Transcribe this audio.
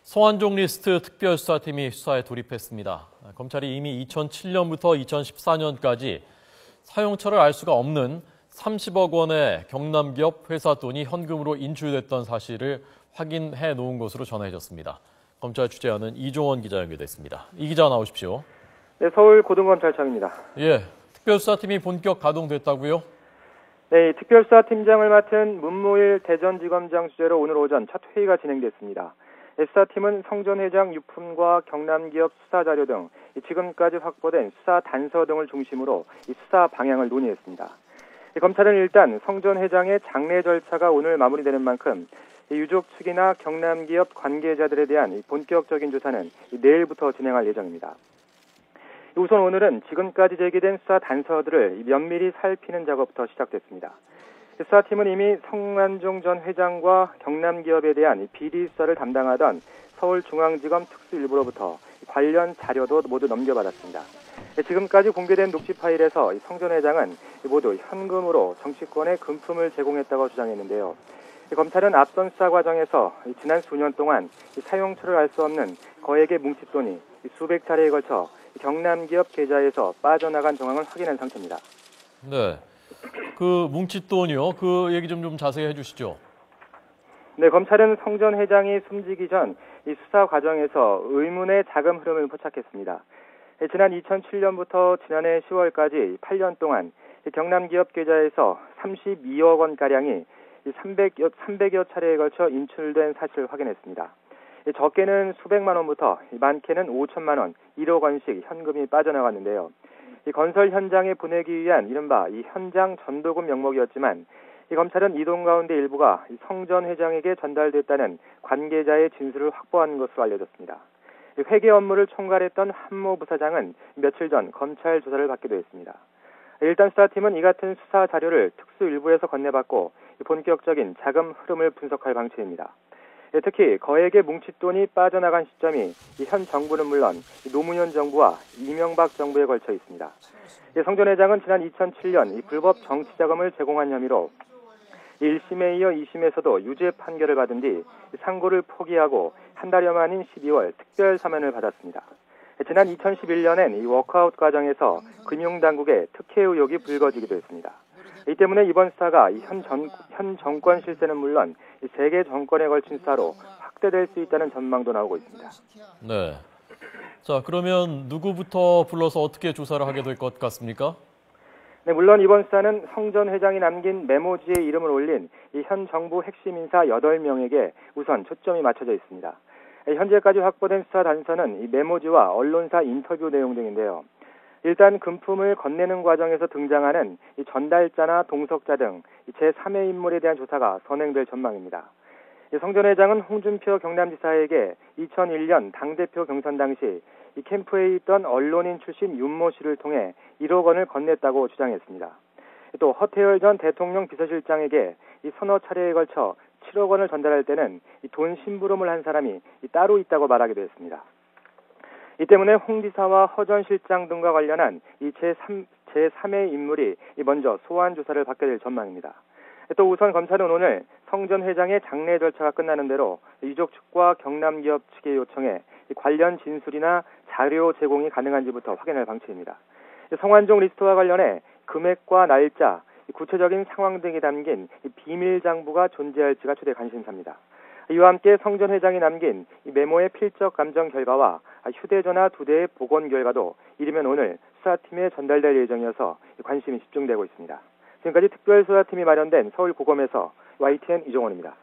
성완종 리스트 특별수사팀이 수사에 돌입했습니다. 검찰이 이미 2007년부터 2014년까지 사용처를 알 수가 없는 30억 원의 경남기업 회사 돈이 현금으로 인출됐던 사실을 확인해 놓은 것으로 전해졌습니다. 검찰 취재하는 이종원 기자 연결됐습니다. 이 기자 나오십시오. 네, 서울 고등검찰청입니다. 예, 특별수사팀이 본격 가동됐다고요? 네, 특별수사팀장을 맡은 문무일 대전지검장 주재로 오늘 오전 첫 회의가 진행됐습니다. 수사팀은 성전 회장 유품과 경남기업 수사 자료 등 지금까지 확보된 수사 단서 등을 중심으로 수사 방향을 논의했습니다. 검찰은 일단 성전 회장의 장례 절차가 오늘 마무리되는 만큼 유족 측이나 경남기업 관계자들에 대한 본격적인 조사는 내일부터 진행할 예정입니다. 우선 오늘은 지금까지 제기된 수사 단서들을 면밀히 살피는 작업부터 시작됐습니다. 수사팀은 이미 성완종 전 회장과 경남기업에 대한 비리 수사를 담당하던 서울중앙지검 특수일부로부터 관련 자료도 모두 넘겨받았습니다. 지금까지 공개된 녹취 파일에서 성 전 회장은 모두 현금으로 정치권에 금품을 제공했다고 주장했는데요. 검찰은 앞선 수사 과정에서 지난 수년 동안 사용처를 알 수 없는 거액의 뭉칫돈이 수백 차례에 걸쳐 경남기업 계좌에서 빠져나간 정황을 확인한 상태입니다. 네, 그 뭉칫돈이요. 그 얘기 좀 자세히 해주시죠. 네, 검찰은 성 전 회장이 숨지기 전 이 수사 과정에서 의문의 자금 흐름을 포착했습니다. 지난 2007년부터 지난해 10월까지 8년 동안 경남기업 계좌에서 32억 원가량이 300여 차례에 걸쳐 인출된 사실을 확인했습니다. 적게는 수백만 원부터 많게는 5천만 원, 1억 원씩 현금이 빠져나갔는데요. 이 건설 현장에 보내기 위한 이른바 이 현장 전도금 명목이었지만 이 검찰은 이 돈 가운데 일부가 성 전 회장에게 전달됐다는 관계자의 진술을 확보한 것으로 알려졌습니다. 회계 업무를 총괄했던 한모 부사장은 며칠 전 검찰 조사를 받기도 했습니다. 일단 수사팀은 이 같은 수사 자료를 특수일부에서 건네받고 본격적인 자금 흐름을 분석할 방침입니다. 특히 거액의 뭉칫돈이 빠져나간 시점이 현 정부는 물론 노무현 정부와 이명박 정부에 걸쳐 있습니다. 성 전 회장은 지난 2007년 불법 정치자금을 제공한 혐의로 1심에 이어 2심에서도 유죄 판결을 받은 뒤 상고를 포기하고 한 달여 만인 12월 특별 사면을 받았습니다. 지난 2011년엔 이 워크아웃 과정에서 금융당국의 특혜 의혹이 불거지기도 했습니다. 이 때문에 이번 수사가 현 정권 실세는 물론 세계 정권에 걸친 수사로 확대될 수 있다는 전망도 나오고 있습니다. 네. 자, 그러면 누구부터 불러서 어떻게 조사를 하게 될 것 같습니까? 네, 물론 이번 수사는 성 전 회장이 남긴 메모지에 이름을 올린 이 현 정부 핵심 인사 8명에게 우선 초점이 맞춰져 있습니다. 현재까지 확보된 수사 단서는 이 메모지와 언론사 인터뷰 내용 등인데요. 일단 금품을 건네는 과정에서 등장하는 이 전달자나 동석자 등 제3의 인물에 대한 조사가 선행될 전망입니다. 성 전 회장은 홍준표 경남지사에게 2001년 당대표 경선 당시 이 캠프에 있던 언론인 출신 윤모 씨를 통해 1억 원을 건넸다고 주장했습니다. 또 허태열 전 대통령 비서실장에게 이 서너 차례에 걸쳐 7억 원을 전달할 때는 이 돈 심부름을 한 사람이 따로 있다고 말하기도 했습니다. 이 때문에 홍 지사와 허 전 실장 등과 관련한 이 제3의 인물이 먼저 소환 조사를 받게 될 전망입니다. 또 우선 검찰은 오늘 성 전 회장의 장례 절차가 끝나는 대로 유족 측과 경남기업 측에 요청해 관련 진술이나 자료 제공이 가능한지부터 확인할 방침입니다. 성완종 리스트와 관련해 금액과 날짜, 구체적인 상황 등이 담긴 비밀 장부가 존재할지가 최대 관심사입니다. 이와 함께 성 전 회장이 남긴 메모의 필적 감정 결과와 휴대전화 2대의 복원 결과도 이르면 오늘 수사팀에 전달될 예정이어서 관심이 집중되고 있습니다. 지금까지 특별수사팀이 마련된 서울고검에서 YTN 이종원입니다.